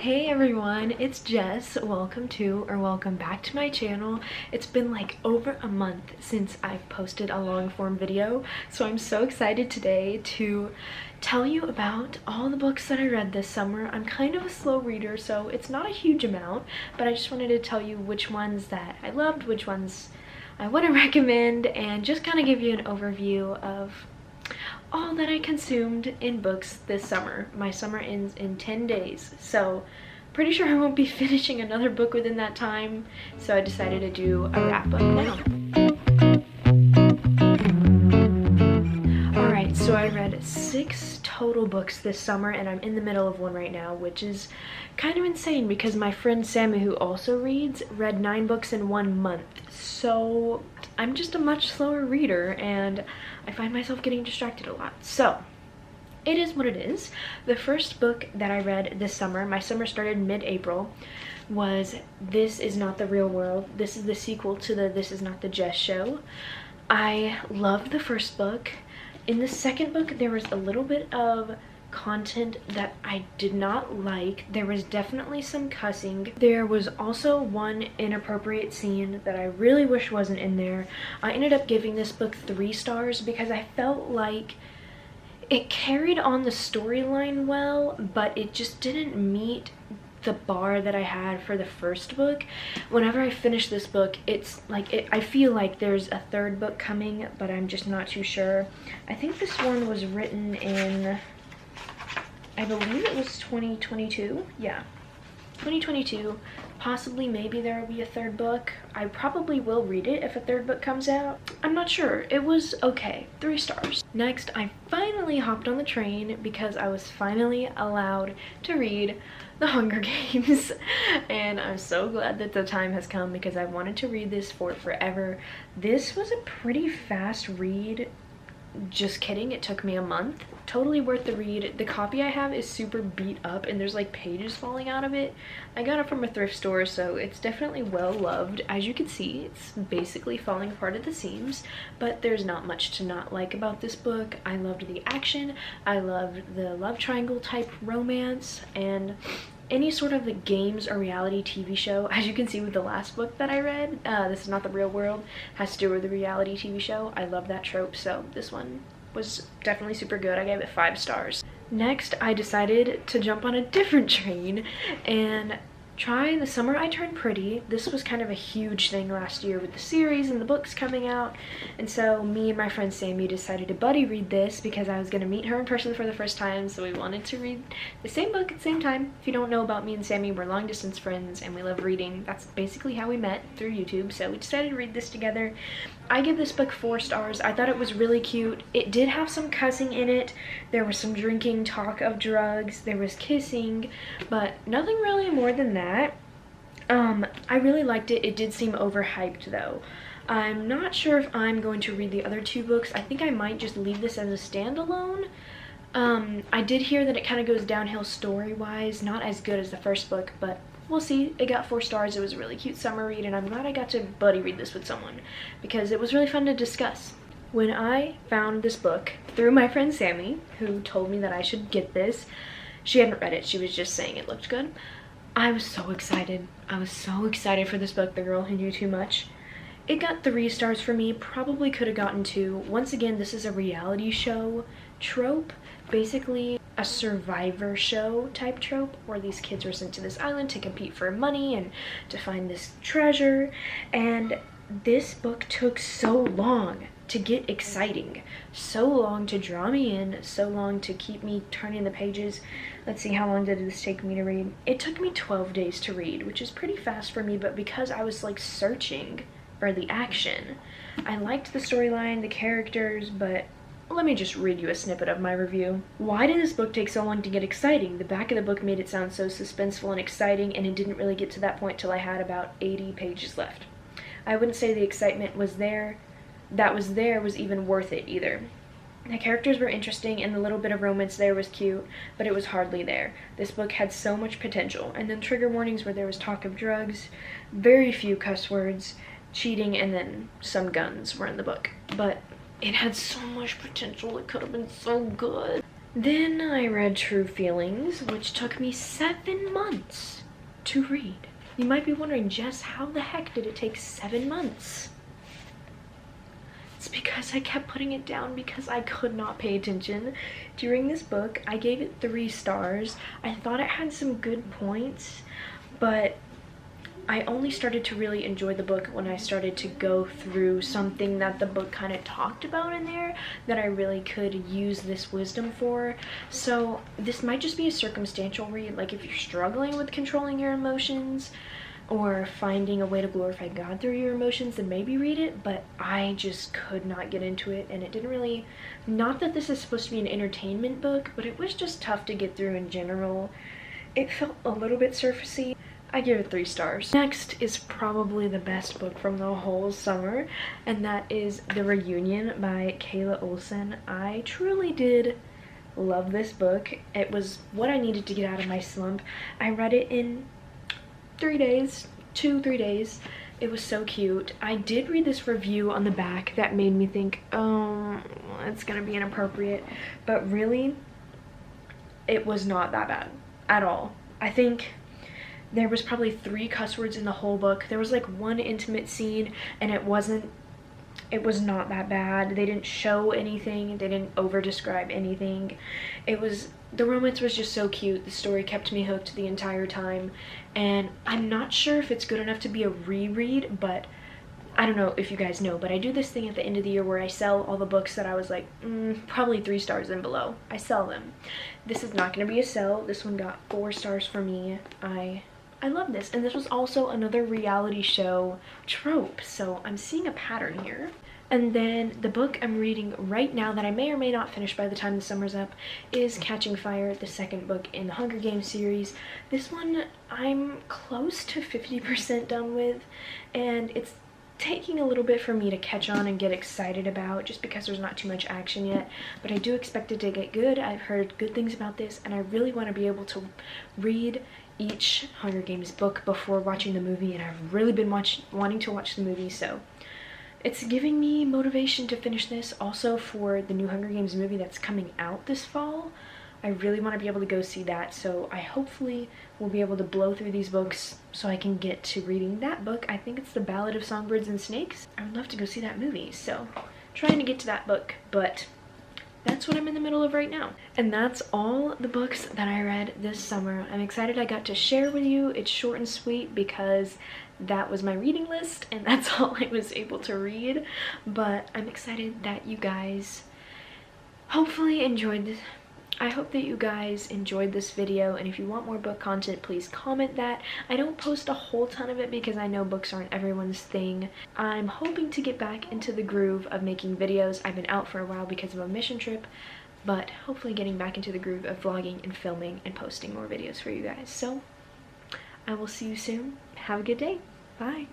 Hey everyone, it's Jess. Welcome back to my channel. It's been like over a month since I've posted a long form video, so I'm so excited today to tell you about all the books that I read this summer. I'm kind of a slow reader, so it's not a huge amount, but I just wanted to tell you which ones that I loved, which ones I wouldn't recommend, and just kind of give you an overview of all that I consumed in books this summer. My summer ends in 10 days, so pretty sure I won't be finishing another book within that time, so I decided to do a wrap up now. Alright, so I read 6 total books this summer, and I'm in the middle of one right now, which is kind of insane because my friend Sammy, who also reads, read 9 books in 1 month. So I'm just a much slower reader and I find myself getting distracted a lot. So it is what it is. The first book that I read this summer, my summer started mid-April, was This Is Not the Real World. This is the sequel to the This Is Not the Jess Show. I loved the first book. In the second book, there was a little bit of content that I did not like. There was definitely some cussing. There was also one inappropriate scene that I really wish wasn't in there. I ended up giving this book 3 stars because I felt like it carried on the storyline well, but it just didn't meet the bar that I had for the first book. Whenever I finish this book, it's like I feel like there's a third book coming, but I'm just not too sure. I think this one was written in, I believe it was 2022. Yeah, 2022. Possibly, maybe there will be a third book. I probably will read it if a third book comes out. I'm not sure. It was okay. 3 stars. Next, I finally hopped on the train because I was finally allowed to read The Hunger Games. And I'm so glad that the time has come because I wanted to read this for forever. This was a pretty fast read. Just kidding, it took me a month. Totally worth the read. The copy I have is super beat up and there's like pages falling out of it. I got it from a thrift store, so it's definitely well loved. As you can see, it's basically falling apart at the seams, but there's not much to not like about this book. I loved the action, I loved the love triangle type romance, and any sort of the games or reality TV show. As you can see with the last book that I read, This Is Not the Real World, has to do with the reality TV show. I love that trope, so this one was definitely super good. I gave it 5 stars. Next, I decided to jump on a different train and try The Summer I Turned Pretty. This was kind of a huge thing last year with the series and the books coming out, and so me and my friend Sammy decided to buddy read this because I was going to meet her in person for the first time, so we wanted to read the same book at the same time. If you don't know about me and Sammy, we're long distance friends and we love reading. That's basically how we met, through YouTube, so we decided to read this together. I give this book 4 stars. I thought it was really cute. It did have some cussing in it. There was some drinking, talk of drugs, there was kissing, but nothing really more than that. I really liked it. It did seem overhyped though. I'm not sure if I'm going to read the other 2 books. I think I might just leave this as a standalone. I did hear that it kind of goes downhill story-wise, not as good as the first book, but we'll see. It got 4 stars. It was a really cute summer read, and I'm glad I got to buddy read this with someone because it was really fun to discuss. When I found this book through my friend Sammy, who told me that I should get this, she hadn't read it. She was just saying it looked good. I was so excited. I was so excited for this book, The Girl Who Knew Too Much. It got 3 stars for me. Probably could have gotten 2. Once again, this is a reality show trope. Basically a survivor show type trope where these kids were sent to this island to compete for money and to find this treasure, and this book took so long to get exciting, so long to draw me in, so long to keep me turning the pages. Let's see, how long did this take me to read? It took me 12 days to read, which is pretty fast for me, but because I was like searching for the action. I liked the storyline, the characters, but let me just read you a snippet of my review. Why did this book take so long to get exciting? The back of the book made it sound so suspenseful and exciting, and it didn't really get to that point till I had about 80 pages left. I wouldn't say the excitement was there was even worth it either. The characters were interesting and the little bit of romance there was cute, but it was hardly there. This book had so much potential, and then trigger warnings where there was talk of drugs, very few cuss words, cheating, and then some guns were in the book. But it had so much potential. It could have been so good. Then I read True Feelings, which took me 7 months to read. You might be wondering, Jess, how the heck did it take 7 months? It's because I kept putting it down because I could not pay attention during this book. I gave it 3 stars. I thought it had some good points, but I only started to really enjoy the book when I started to go through something that the book kind of talked about in there that I really could use this wisdom for. So this might just be a circumstantial read, like if you're struggling with controlling your emotions or finding a way to glorify God through your emotions, then maybe read it, but I just could not get into it, and it didn't really, not that this is supposed to be an entertainment book, but it was just tough to get through in general. It felt a little bit surfacey. I give it 3 stars. Next is probably the best book from the whole summer, and that is The Reunion by Kayla Olson. I truly did love this book. It was what I needed to get out of my slump. I read it in 3 days, 2-3 days. It was so cute. I did read this review on the back that made me think, oh, it's gonna be inappropriate, but really, it was not that bad at all. I think there was probably 3 cuss words in the whole book. There was like 1 intimate scene, and it was not that bad. They didn't show anything. They didn't over describe anything. The romance was just so cute. The story kept me hooked the entire time, and I'm not sure if it's good enough to be a reread, but I don't know if you guys know, but I do this thing at the end of the year where I sell all the books that I was like, probably 3 stars and below. I sell them. This is not going to be a sell. This one got 4 stars for me. I love this, and this was also another reality show trope, so I'm seeing a pattern here. And then the book I'm reading right now that I may or may not finish by the time the summer's up is Catching Fire, the 2nd book in the Hunger Games series. This one I'm close to 50% done with, and it's taking a little bit for me to catch on and get excited about just because there's not too much action yet, but I do expect it to get good. I've heard good things about this, and I really want to be able to read each Hunger Games book before watching the movie, and I've really been wanting to watch the movie, so it's giving me motivation to finish this. Also, for the new Hunger Games movie that's coming out this fall, I really want to be able to go see that, so I hopefully will be able to blow through these books so I can get to reading that book. I think it's The Ballad of Songbirds and Snakes. I would love to go see that movie, so trying to get to that book, but that's what I'm in the middle of right now. And that's all the books that I read this summer. I'm excited I got to share with you. It's short and sweet because that was my reading list and that's all I was able to read. But I'm excited that you guys hopefully enjoyed this. I hope that you guys enjoyed this video, and if you want more book content, please comment that. I don't post a whole ton of it because I know books aren't everyone's thing. I'm hoping to get back into the groove of making videos. I've been out for a while because of a mission trip, but hopefully getting back into the groove of vlogging and filming and posting more videos for you guys. So I will see you soon. Have a good day. Bye.